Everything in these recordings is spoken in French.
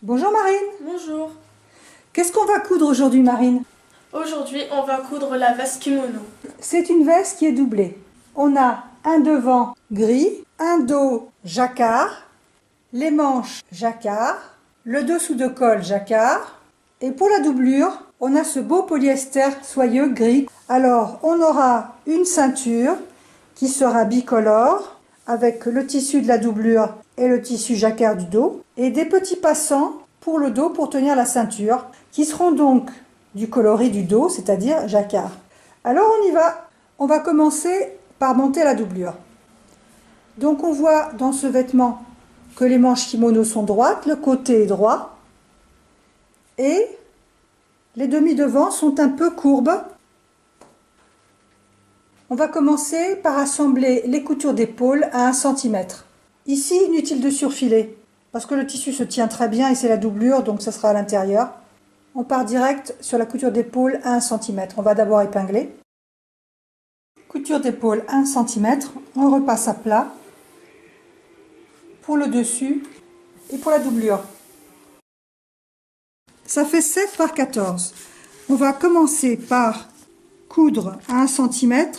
Bonjour Marine. Bonjour. Qu'est-ce qu'on va coudre aujourd'hui Marine? Aujourd'hui, on va coudre la veste kimono. C'est une veste qui est doublée. On a un devant gris, un dos jacquard, les manches jacquard, le dessous de col jacquard. Et pour la doublure, on a ce beau polyester soyeux gris. Alors, on aura une ceinture qui sera bicolore avec le tissu de la doublure et le tissu jacquard du dos et des petits passants pour le dos pour tenir la ceinture qui seront donc du coloris du dos, c'est-à-dire jacquard. Alors on y va. On va commencer par monter la doublure. Donc on voit dans ce vêtement que les manches kimono sont droites, le côté est droit et les demi-devants sont un peu courbes. On va commencer par assembler les coutures d'épaule à 1 cm. Ici, inutile de surfiler parce que le tissu se tient très bien et c'est la doublure, donc ça sera à l'intérieur. On part direct sur la couture d'épaule à 1 cm. On va d'abord épingler. Couture d'épaule 1 cm, on repasse à plat pour le dessus et pour la doublure. Ça fait 7 par 14. On va commencer par coudre à 1 cm,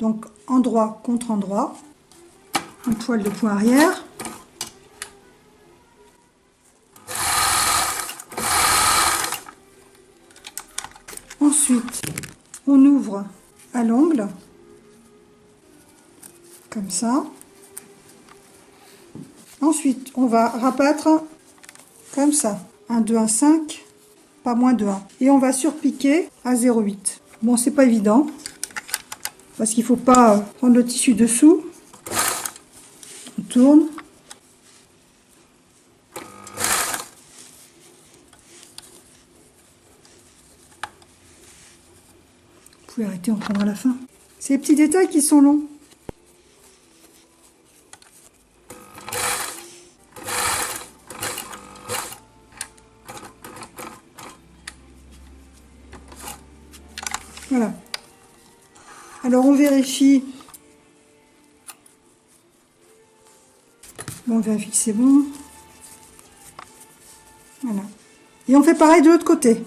donc endroit contre endroit, un poil de point arrière. Ensuite, on ouvre à l'ongle, comme ça. Ensuite, on va rabattre comme ça, 1, 2, 1, 5, pas moins de 1. Et on va surpiquer à 0,8. Bon, c'est pas évident, parce qu'il ne faut pas prendre le tissu dessous. On tourne. Vous pouvez arrêter, on prendra à la fin. C'est les petits détails qui sont longs. Voilà. Alors on vérifie. Bon, on vérifie que c'est bon. Voilà. Et on fait pareil de l'autre côté.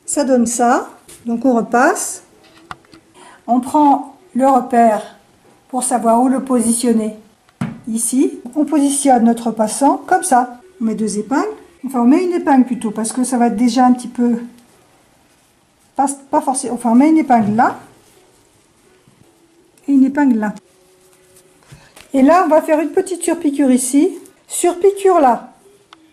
Ça donne ça. Donc on repasse. On prend le repère pour savoir où le positionner. Ici, on positionne notre passant comme ça. On met 2 épingles. Enfin, on met une épingle plutôt parce que ça va être déjà un petit peu... Pas forcément. Enfin, on met une épingle là. Et une épingle là. Et là, on va faire une petite surpiqûre ici. Surpiqûre là.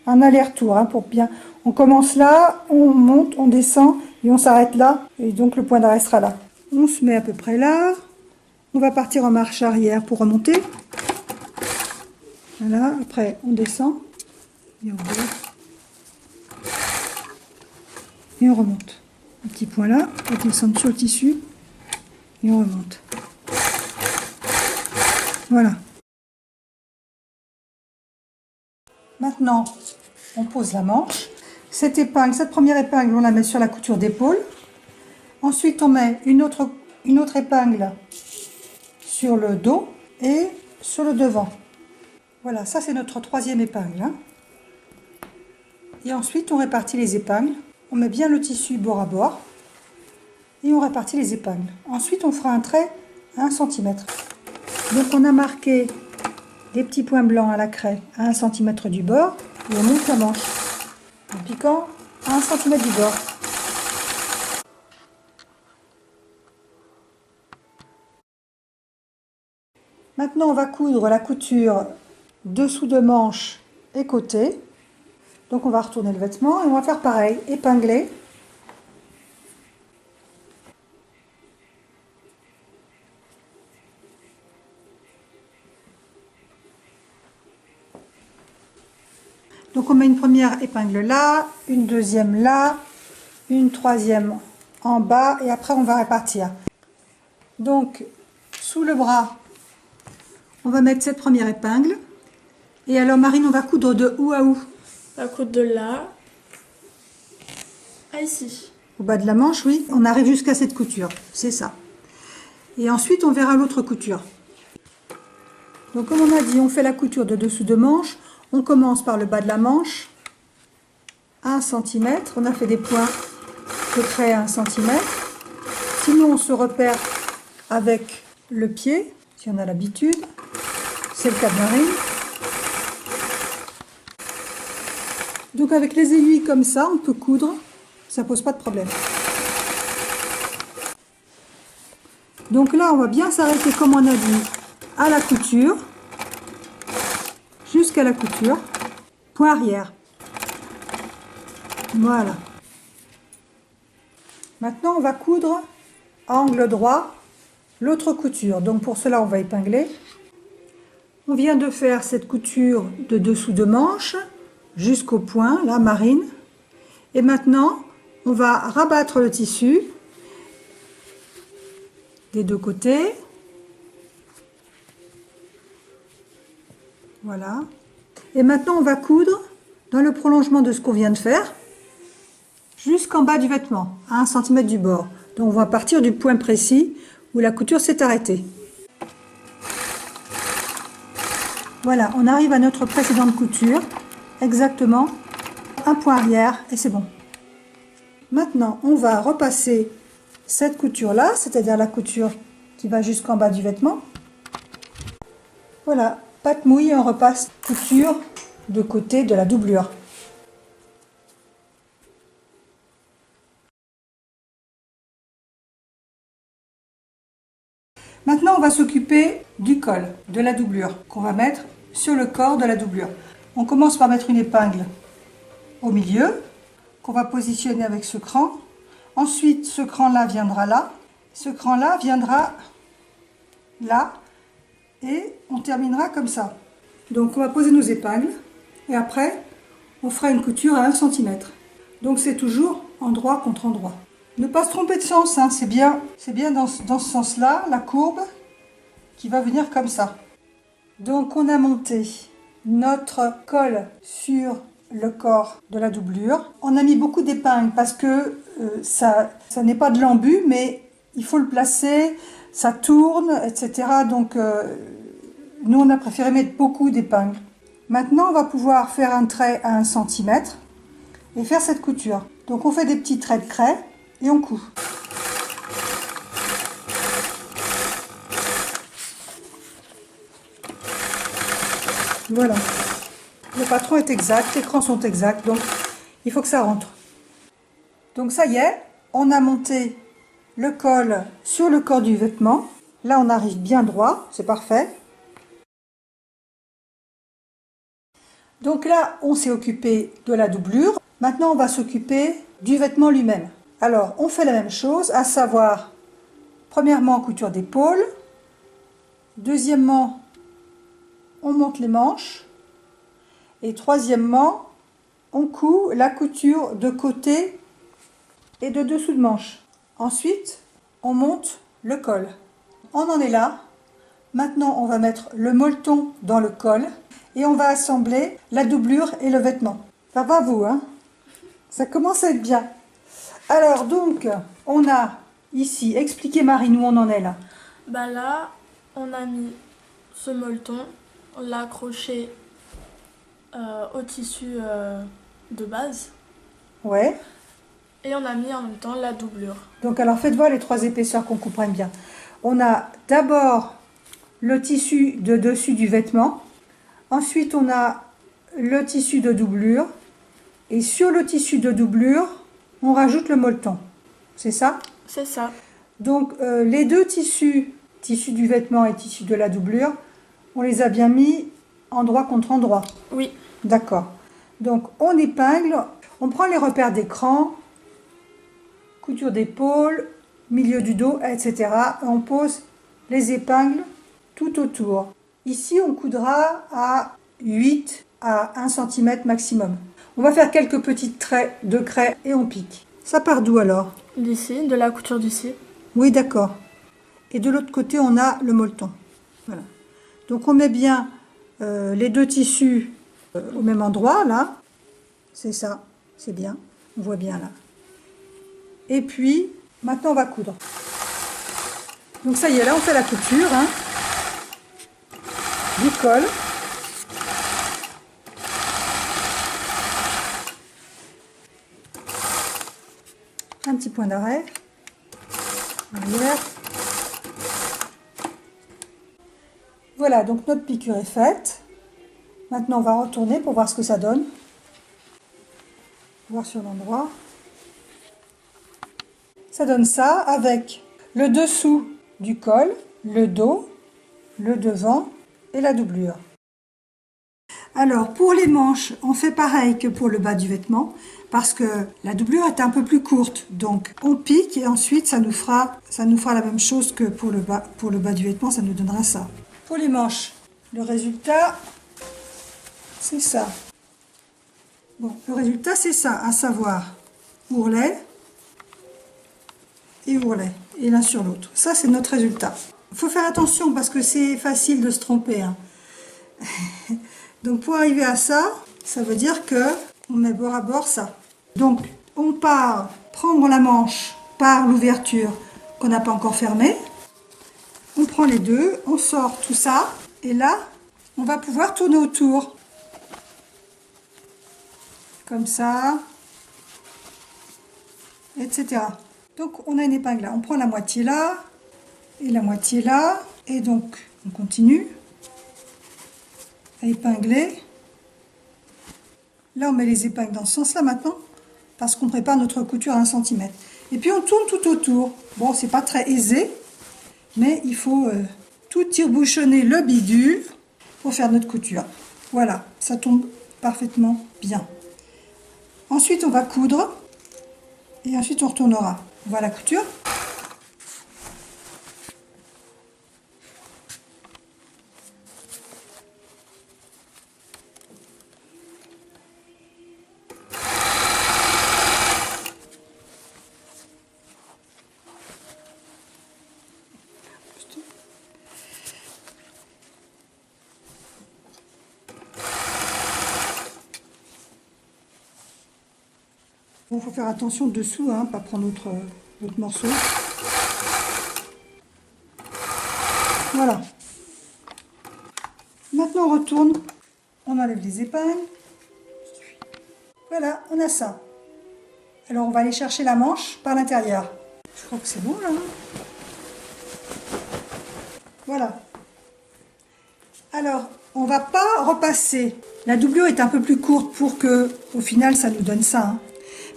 Un aller-retour hein, pour bien... On commence là, on monte, on descend et on s'arrête là. Et donc le point d'arrêt sera là. On se met à peu près là. On va partir en marche arrière pour remonter. Voilà, après on descend. Et on baisse. Et on remonte. Un petit point là, on descend sur le tissu. Et on remonte. Voilà. Maintenant, on pose la manche. Cette épingle, cette première épingle, on la met sur la couture d'épaule. Ensuite, on met une autre épingle sur le dos et sur le devant. Voilà, ça c'est notre 3e épingle. Hein. Et ensuite, on répartit les épingles. On met bien le tissu bord à bord. Et on répartit les épingles. Ensuite, on fera un trait à 1 cm. Donc, on a marqué des petits points blancs à la craie à 1 cm du bord. Et on monte la manche en piquant à 1 cm du bord. Maintenant, on va coudre la couture dessous de manche et côté. Donc, on va retourner le vêtement et on va faire pareil, épingler. Donc, on met une première épingle là, une deuxième là, une troisième en bas et après, on va répartir. Donc, sous le bras, on va mettre cette première épingle. Et alors, Marine, on va coudre de où à où? On va coudre de là à ici. Au bas de la manche, oui. On arrive jusqu'à cette couture. C'est ça. Et ensuite, on verra l'autre couture. Donc comme on a dit, on fait la couture de dessous de manche. On commence par le bas de la manche 1 cm. On a fait des points de craie à 1 cm. Sinon, on se repère avec le pied, si on a l'habitude. C'est le cas de Marine. Donc avec les aiguilles comme ça, on peut coudre, ça pose pas de problème. Donc là, on va bien s'arrêter, comme on a dit, à la couture, jusqu'à la couture, point arrière. Voilà. Maintenant, on va coudre à angle droit l'autre couture. Donc pour cela, on va épingler. On vient de faire cette couture de dessous de manche jusqu'au point, là, Marine. Et maintenant, on va rabattre le tissu des deux côtés. Voilà. Et maintenant, on va coudre dans le prolongement de ce qu'on vient de faire jusqu'en bas du vêtement, à 1 cm du bord. Donc, on va partir du point précis où la couture s'est arrêtée. Voilà, on arrive à notre précédente couture, exactement un point arrière et c'est bon. Maintenant, on va repasser cette couture-là, c'est-à-dire la couture qui va jusqu'en bas du vêtement. Voilà, patte mouille et on repasse couture de côté de la doublure. Maintenant, on va s'occuper du col, de la doublure, qu'on va mettre sur le corps de la doublure. On commence par mettre une épingle au milieu, qu'on va positionner avec ce cran. Ensuite, ce cran-là viendra là, ce cran-là viendra là, et on terminera comme ça. Donc, on va poser nos épingles, et après, on fera une couture à 1 cm. Donc, c'est toujours endroit contre endroit. Ne pas se tromper de sens, hein, c'est bien dans ce sens-là, la courbe qui va venir comme ça. Donc on a monté notre col sur le corps de la doublure. On a mis beaucoup d'épingles parce que ça n'est pas de l'embu, mais il faut le placer, ça tourne, etc. Donc nous on a préféré mettre beaucoup d'épingles. Maintenant on va pouvoir faire un trait à 1 cm et faire cette couture. Donc on fait des petits traits de craie. Et on coud. Voilà. Le patron est exact, les crans sont exacts, donc il faut que ça rentre. Donc ça y est, on a monté le col sur le corps du vêtement. Là, on arrive bien droit, c'est parfait. Donc là, on s'est occupé de la doublure. Maintenant, on va s'occuper du vêtement lui-même. Alors, on fait la même chose, à savoir, premièrement, couture d'épaule. Deuxièmement, on monte les manches. Et troisièmement, on coud la couture de côté et de dessous de manche. Ensuite, on monte le col. On en est là. Maintenant, on va mettre le molleton dans le col et on va assembler la doublure et le vêtement. Ça va vous, hein? Ça commence à être bien. Alors donc, on a ici, expliquez Marine où on en est là. Bah là, on a mis ce molleton, on l'a accroché au tissu de base. Ouais. Et on a mis en même temps la doublure. Donc alors faites voir les 3 épaisseurs qu'on comprenne bien. On a d'abord le tissu de dessus du vêtement. Ensuite, on a le tissu de doublure. Et sur le tissu de doublure, on rajoute le molleton. C'est ça? C'est ça. Donc, les deux tissus, tissu du vêtement et tissu de la doublure, on les a bien mis endroit contre endroit. Oui. D'accord. Donc, on épingle, on prend les repères d'écran, couture d'épaule, milieu du dos, etc. Et on pose les épingles tout autour. Ici, on coudra à 8 à 1 cm maximum. On va faire quelques petits traits de craie et on pique. Ça part d'où alors? D'ici, de la couture d'ici. Oui, d'accord. Et de l'autre côté, on a le molleton. Voilà. Donc on met bien les deux tissus au même endroit, là. C'est ça, c'est bien. On voit bien là. Et puis, maintenant on va coudre. Donc ça y est, là on fait la couture, hein, du col. petit point d'arrêt. Arrière. Voilà, donc notre piqûre est faite. Maintenant, on va retourner pour voir ce que ça donne. Voir sur l'endroit. Ça donne ça avec le dessous du col, le dos, le devant et la doublure. Alors, pour les manches, on fait pareil que pour le bas du vêtement, parce que la doublure est un peu plus courte. Donc, on pique et ensuite, ça nous fera la même chose que pour le bas du vêtement, ça nous donnera ça. Pour les manches, le résultat, c'est ça. Bon, le résultat, c'est ça, à savoir ourlet et ourlet, et l'un sur l'autre. Ça, c'est notre résultat. Il faut faire attention parce que c'est facile de se tromper, hein. Donc pour arriver à ça, ça veut dire que on met bord à bord ça. Donc on part prendre la manche par l'ouverture qu'on n'a pas encore fermée. On prend les deux, on sort tout ça et là on va pouvoir tourner autour. Comme ça, etc. Donc on a une épingle là. On prend la moitié là et la moitié là et donc on continue à épingler. Là, on met les épingles dans ce sens-là maintenant, parce qu'on prépare notre couture à 1 cm. Et puis, on tourne tout autour. Bon, c'est pas très aisé, mais il faut tout tire-bouchonner le bidule pour faire notre couture. Voilà, ça tombe parfaitement bien. Ensuite, on va coudre, et ensuite, on retournera. On voit la couture. Bon, faut faire attention dessous, hein, pas prendre notre morceau. Voilà. Maintenant, on retourne. On enlève les épingles. Voilà, on a ça. Alors, on va aller chercher la manche par l'intérieur. Je crois que c'est bon, là. Voilà. Alors, on va pas repasser. La doublure est un peu plus courte pour que, au final, ça nous donne ça, hein.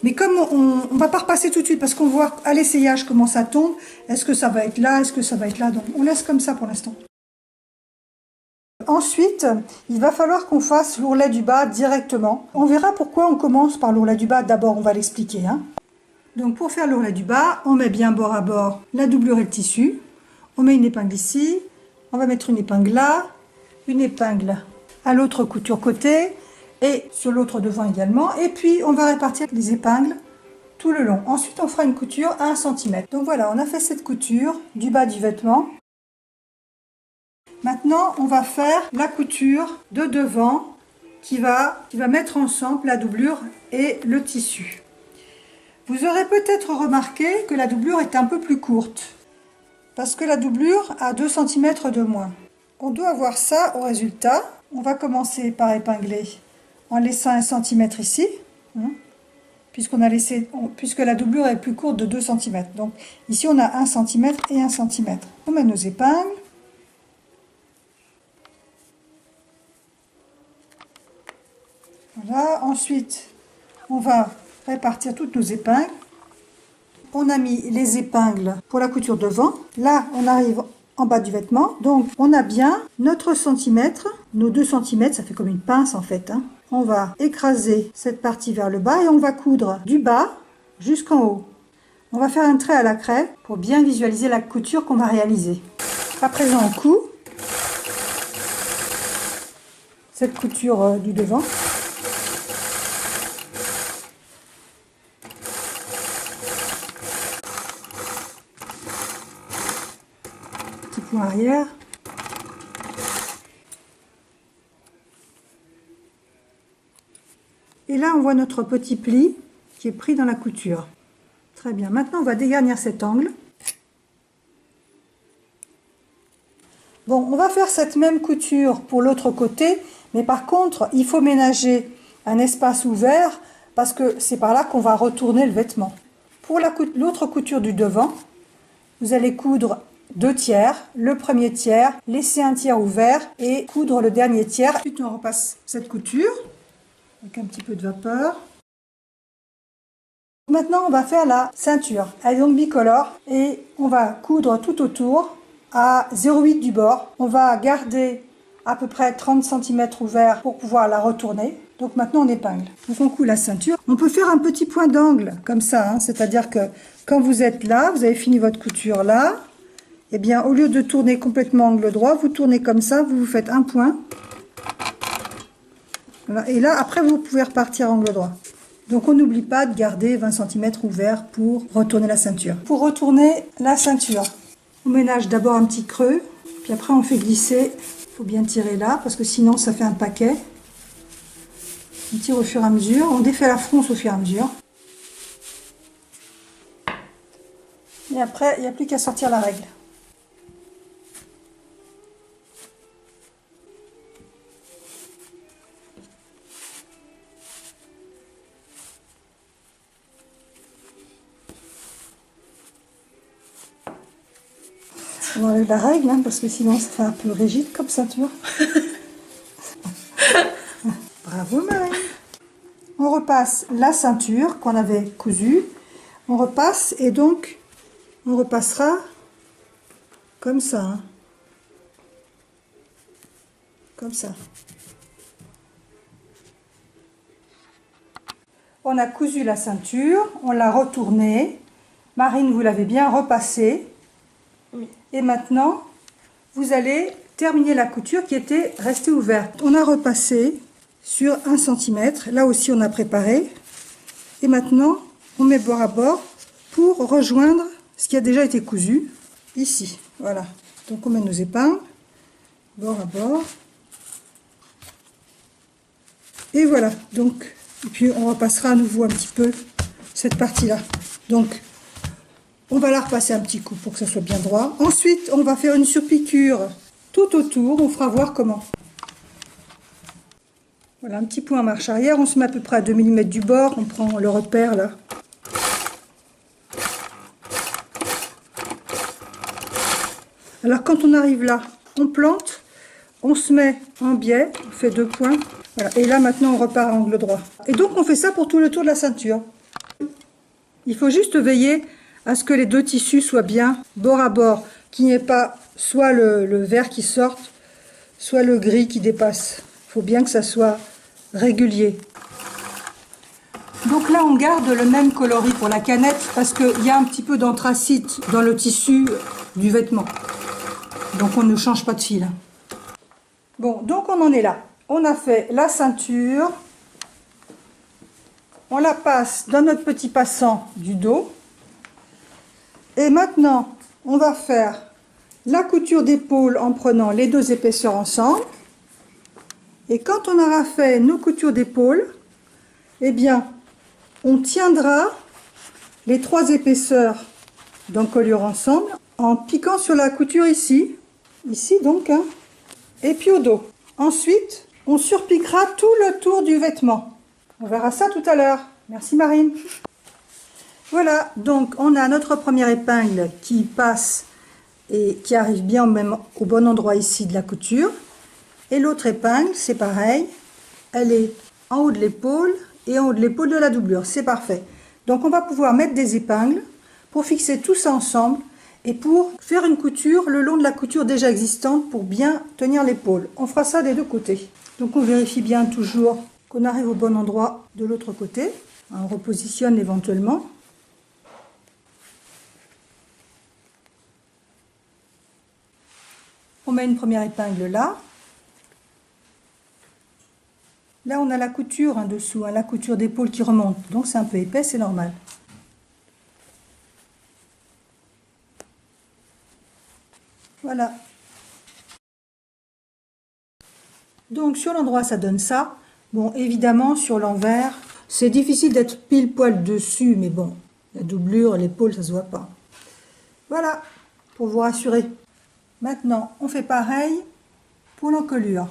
Mais comme on ne va pas repasser tout de suite parce qu'on voit à l'essayage comment ça tombe, est-ce que ça va être là, est-ce que ça va être là, donc on laisse comme ça pour l'instant. Ensuite, il va falloir qu'on fasse l'ourlet du bas directement. On verra pourquoi on commence par l'ourlet du bas, d'abord on va l'expliquer, hein. Donc pour faire l'ourlet du bas, on met bien bord à bord la doublure et le tissu. On met une épingle ici, on va mettre une épingle là, une épingle à l'autre couture côté, et sur l'autre devant également, et puis on va répartir les épingles tout le long. Ensuite on fera une couture à 1 cm. Donc voilà, on a fait cette couture du bas du vêtement. Maintenant on va faire la couture de devant qui va mettre ensemble la doublure et le tissu. Vous aurez peut-être remarqué que la doublure est un peu plus courte, parce que la doublure a 2 cm de moins. On doit avoir ça au résultat. On va commencer par épingler en laissant 1 cm ici, hein, puisque la doublure est plus courte de 2 cm. Donc ici on a 1 cm et 1 cm. On met nos épingles. Voilà, ensuite on va répartir toutes nos épingles. On a mis les épingles pour la couture devant. Là on arrive en bas du vêtement, donc on a bien notre centimètre, nos 2 cm, ça fait comme une pince en fait, hein. On va écraser cette partie vers le bas et on va coudre du bas jusqu'en haut. On va faire un trait à la craie pour bien visualiser la couture qu'on va réaliser. À présent on coud cette couture du devant. Petit point arrière. Et là, on voit notre petit pli qui est pris dans la couture. Très bien. Maintenant, on va dégarnir cet angle. Bon, on va faire cette même couture pour l'autre côté, mais par contre, il faut ménager un espace ouvert parce que c'est par là qu'on va retourner le vêtement. Pour l'autre couture du devant, vous allez coudre 2 tiers, le premier tiers, laisser un tiers ouvert et coudre le dernier tiers. Ensuite, on repasse cette couture avec un petit peu de vapeur. Maintenant, on va faire la ceinture. Elle est donc bicolore et on va coudre tout autour à 0,8 du bord. On va garder à peu près 30 cm ouvert pour pouvoir la retourner. Donc maintenant, on épingle. Donc on coud la ceinture. On peut faire un petit point d'angle comme ça, hein, c'est-à-dire que quand vous êtes là, vous avez fini votre couture là, et bien au lieu de tourner complètement angle droit, vous tournez comme ça, vous vous faites un point. Voilà. Et là, après, vous pouvez repartir angle droit. Donc on n'oublie pas de garder 20 cm ouvert pour retourner la ceinture. Pour retourner la ceinture, on ménage d'abord un petit creux, puis après on fait glisser. Il faut bien tirer là, parce que sinon ça fait un paquet. On tire au fur et à mesure, on défait la fronce au fur et à mesure. Et après, il n'y a plus qu'à sortir la règle. On enlève la règle, hein, parce que sinon ça fait un peu rigide comme ceinture. Bravo Marie. On repasse la ceinture qu'on avait cousue. On repasse et donc on repassera comme ça. Hein. Comme ça. On a cousu la ceinture, on l'a retournée. Marine, vous l'avez bien repassée. Oui. Et maintenant, vous allez terminer la couture qui était restée ouverte. On a repassé sur 1 cm. Là aussi, on a préparé. Et maintenant, on met bord à bord pour rejoindre ce qui a déjà été cousu ici. Voilà. Donc, on met nos épingles, bord à bord. Et voilà. Donc, et puis, on repassera à nouveau un petit peu cette partie-là. Donc, on va la repasser un petit coup pour que ça soit bien droit. Ensuite, on va faire une surpiqûre tout autour. On fera voir comment. Voilà, un petit point en marche arrière. On se met à peu près à 2 mm du bord. On prend le repère là. Alors, quand on arrive là, on plante. On se met en biais. On fait 2 points. Voilà. Et là, maintenant, on repart à angle droit. Et donc, on fait ça pour tout le tour de la ceinture. Il faut juste veiller à ce que les 2 tissus soient bien bord à bord, qu'il n'y ait pas soit le vert qui sorte, soit le gris qui dépasse. Il faut bien que ça soit régulier. Donc là, on garde le même coloris pour la canette parce qu'il y a un petit peu d'anthracite dans le tissu du vêtement. Donc on ne change pas de fil. Bon, donc on en est là. On a fait la ceinture. On la passe dans notre petit passant du dos. Et maintenant, on va faire la couture d'épaule en prenant les 2 épaisseurs ensemble. Et quand on aura fait nos coutures d'épaule, eh bien, on tiendra les 3 épaisseurs d'encolure ensemble en piquant sur la couture ici. Ici donc, hein, et puis au dos. Ensuite, on surpiquera tout le tour du vêtement. On verra ça tout à l'heure. Merci Marine. Voilà, donc on a notre première épingle qui passe et qui arrive bien au bon endroit ici de la couture. Et l'autre épingle, c'est pareil, elle est en haut de l'épaule et en haut de l'épaule de la doublure, c'est parfait. Donc on va pouvoir mettre des épingles pour fixer tout ça ensemble et pour faire une couture le long de la couture déjà existante pour bien tenir l'épaule. On fera ça des 2 côtés. Donc on vérifie bien toujours qu'on arrive au bon endroit de l'autre côté. On repositionne éventuellement. On met une première épingle là. Là, on a la couture en dessous, hein, la couture d'épaule qui remonte. Donc, c'est un peu épais, c'est normal. Voilà. Donc, sur l'endroit, ça donne ça. Bon, évidemment, sur l'envers, c'est difficile d'être pile poil dessus, mais bon, la doublure, l'épaule, ça se voit pas. Voilà, pour vous rassurer. Maintenant, on fait pareil pour l'encolure.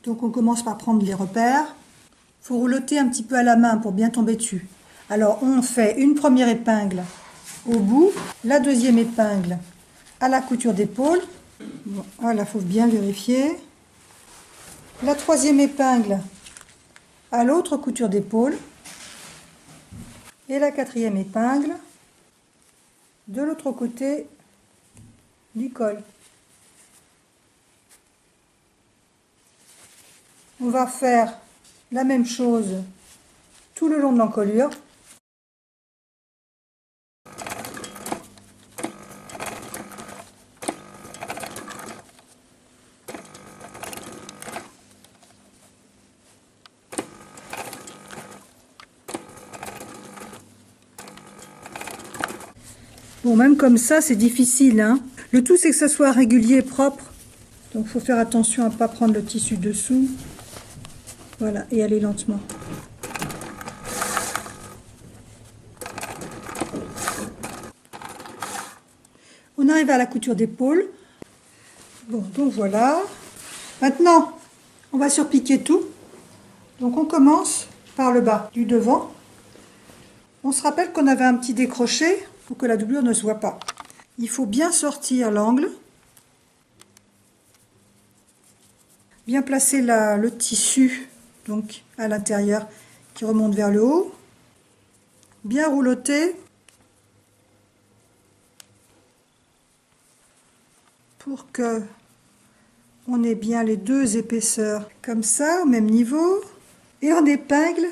Donc on commence par prendre les repères. Il faut roulotter un petit peu à la main pour bien tomber dessus. Alors on fait une première épingle au bout, la deuxième épingle à la couture d'épaule. Bon, voilà, il faut bien vérifier. La troisième épingle à l'autre couture d'épaule. Et la quatrième épingle de l'autre côté du col. On va faire la même chose tout le long de l'encolure. Bon, même comme ça, c'est difficile, hein. Le tout, c'est que ça soit régulier et propre. Donc, il faut faire attention à ne pas prendre le tissu dessous. Voilà, et aller lentement. On arrive à la couture d'épaule. Bon, donc voilà. Maintenant, on va surpiquer tout. Donc, on commence par le bas du devant. On se rappelle qu'on avait un petit décroché pour que la doublure ne se voit pas. Il faut bien sortir l'angle. Bien placer le tissu donc à l'intérieur qui remonte vers le haut. Bien rouloter pour que on ait bien les deux épaisseurs comme ça au même niveau. Et on épingle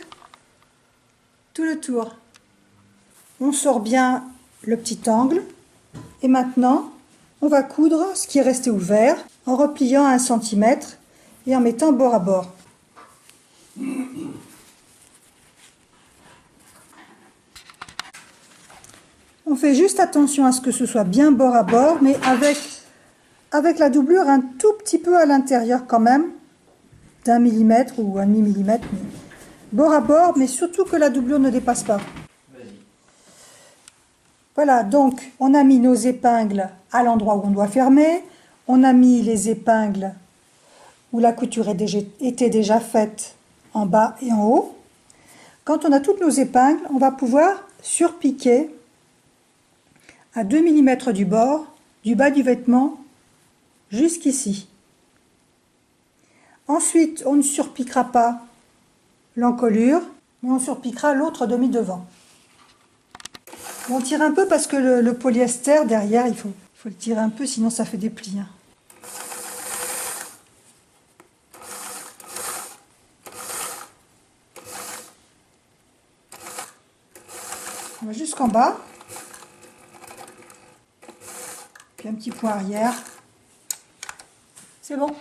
tout le tour. On sort bien le petit angle. Et maintenant, on va coudre ce qui est resté ouvert en repliant à 1 cm et en mettant bord à bord. On fait juste attention à ce que ce soit bien bord à bord, mais avec la doublure un tout petit peu à l'intérieur quand même, d'1 millimètre ou 1,5 millimètre. Bord à bord, mais surtout que la doublure ne dépasse pas. Voilà, donc on a mis nos épingles à l'endroit où on doit fermer. On a mis les épingles où la couture était déjà faite en bas et en haut. Quand on a toutes nos épingles, on va pouvoir surpiquer à 2 mm du bord, du bas du vêtement, jusqu'ici. Ensuite, on ne surpiquera pas l'encolure, mais on surpiquera l'autre demi-devant. On tire un peu parce que le polyester derrière, il faut le tirer un peu, sinon ça fait des plis. On va jusqu'en bas. Puis un petit point arrière. C'est bon.